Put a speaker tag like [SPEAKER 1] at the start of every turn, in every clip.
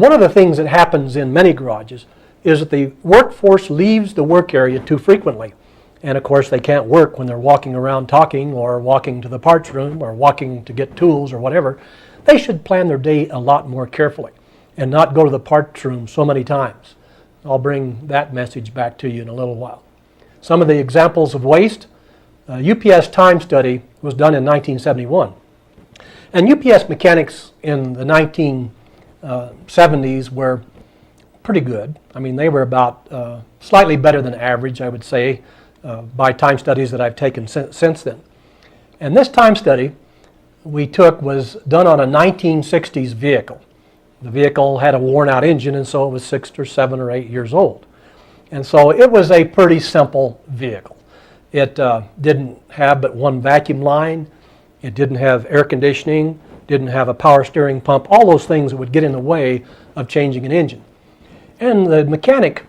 [SPEAKER 1] one of the things that happens in many garages is that the workforce leaves the work area too frequently. And of course they can't work when they're walking around talking or walking to the parts room or walking to get tools or whatever. They should plan their day a lot more carefully and not go to the parts room so many times. I'll bring that message back to you in a little while. Some of the examples of waste. UPS time study was done in 1971. And UPS mechanics in the 1970s were pretty good. I mean, they were about slightly better than average, I would say, by time studies that I've taken since then. And this time study we took was done on a 1960s vehicle. The vehicle had a worn out engine, and so it was 6 or 7 or 8 years old. And so it was a pretty simple vehicle. It didn't have but one vacuum line. It didn't have air conditioning, didn't have a power steering pump, all those things that would get in the way of changing an engine. And the mechanic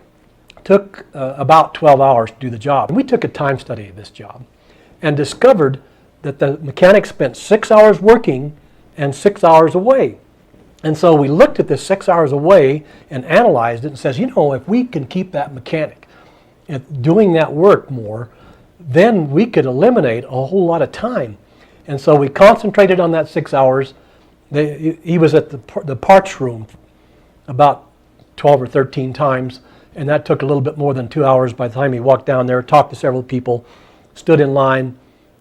[SPEAKER 1] took about 12 hours to do the job. And we took a time study of this job and discovered that the mechanic spent 6 hours working and 6 hours away. And so we looked at this 6 hours away and analyzed it and says, you know, if we can keep that mechanic doing that work more, then we could eliminate a whole lot of time. And so we concentrated on that 6 hours. He was at the parts room about 12 or 13 times, and that took a little bit more than 2 hours by the time he walked down there, talked to several people, stood in line,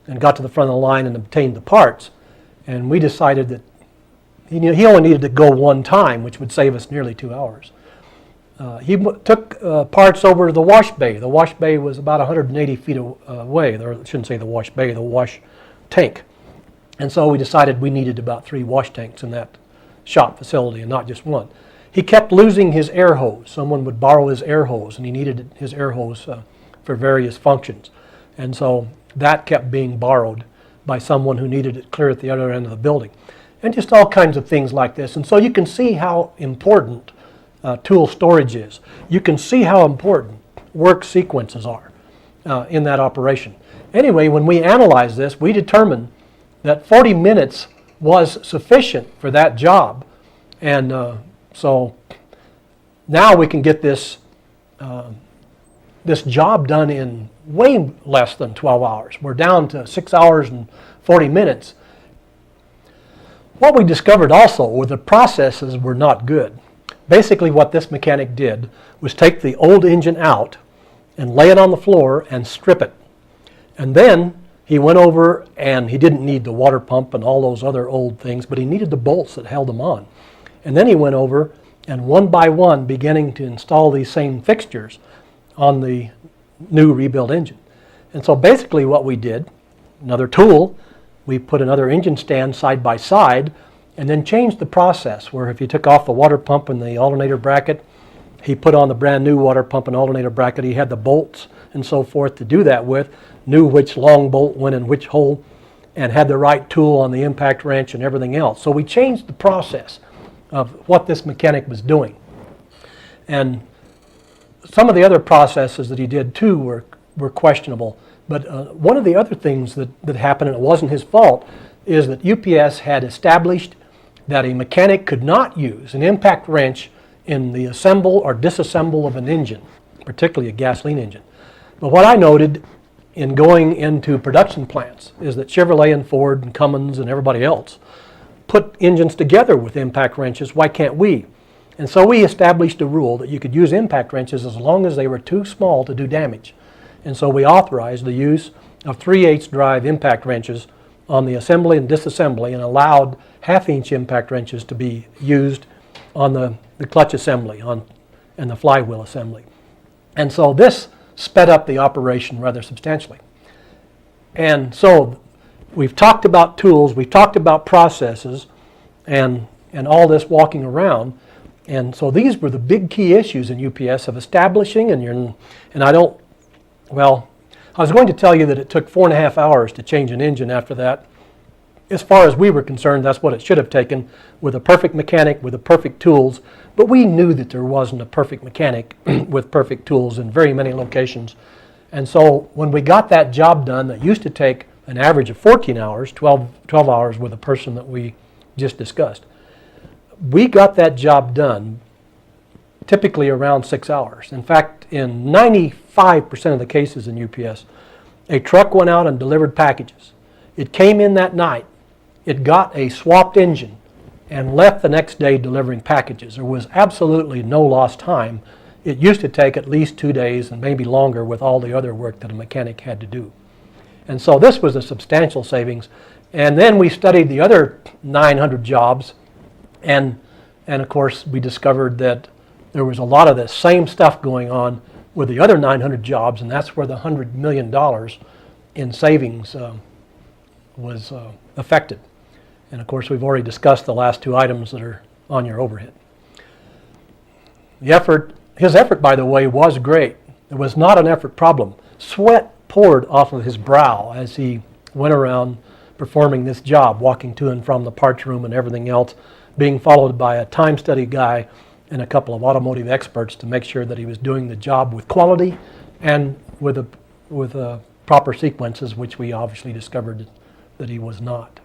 [SPEAKER 1] and got to the front of the line and obtained the parts. And we decided that he only needed to go one time, which would save us nearly 2 hours. He took parts over to the wash bay. The wash bay was about 180 feet away. I shouldn't say the wash bay, the wash tank. And so we decided we needed about 3 wash tanks in that shop facility and not just one. He kept losing his air hose. Someone would borrow his air hose, and he needed his air hose for various functions. And so that kept being borrowed by someone who needed it clear at the other end of the building. And just all kinds of things like this. And so you can see how important tool storage is. You can see how important work sequences are in that operation. Anyway, when we analyzed this, we determined that 40 minutes was sufficient for that job. And so now we can get this job done in way less than 12 hours. We're down to 6 hours and 40 minutes. What we discovered also were the processes were not good. Basically what this mechanic did was take the old engine out and lay it on the floor and strip it. And then he went over, and he didn't need the water pump and all those other old things, but he needed the bolts that held them on. And then he went over and one by one beginning to install these same fixtures on the new rebuilt engine. And so basically what we did, another tool, we put another engine stand side by side and then changed the process where if you took off the water pump and the alternator bracket, he put on the brand new water pump and alternator bracket. He had the bolts and so forth to do that with, knew which long bolt went in which hole, and had the right tool on the impact wrench and everything else. So we changed the process of what this mechanic was doing. And some of the other processes that he did too were questionable. But one of the other things that happened, and it wasn't his fault, is that UPS had established that a mechanic could not use an impact wrench in the assemble or disassemble of an engine, particularly a gasoline engine. But what I noted in going into production plants is that Chevrolet and Ford and Cummins and everybody else put engines together with impact wrenches. Why can't we? And so we established a rule that you could use impact wrenches as long as they were too small to do damage. And so we authorized the use of 3/8 drive impact wrenches on the assembly and disassembly and allowed 1/2-inch impact wrenches to be used on the clutch assembly and the flywheel assembly. And so this sped up the operation rather substantially. And so we've talked about tools, we've talked about processes, and all this walking around. And so these were the big key issues in UPS of establishing, I was going to tell you that it took 4.5 hours to change an engine after that. As far as we were concerned, that's what it should have taken, with a perfect mechanic, with the perfect tools. But we knew that there wasn't a perfect mechanic with perfect tools in very many locations. And so when we got that job done, that used to take an average of 14 hours, 12 hours with a person that we just discussed. we got that job done typically around 6 hours. In fact, in 95% of the cases in UPS, a truck went out and delivered packages. It came in that night, it got a swapped engine, and left the next day delivering packages. There was absolutely no lost time. It used to take at least 2 days and maybe longer with all the other work that a mechanic had to do. And so this was a substantial savings. And then we studied the other 900 jobs, and of course we discovered that there was a lot of the same stuff going on with the other 900 jobs, and that's where the $100 million in savings was affected. And of course we've already discussed the last two items that are on your overhead. His effort, by the way, was great. It was not an effort problem. Sweat poured off of his brow as he went around performing this job, walking to and from the parts room and everything else, being followed by a time study guy and a couple of automotive experts to make sure that he was doing the job with quality and with proper sequences, which we obviously discovered that he was not.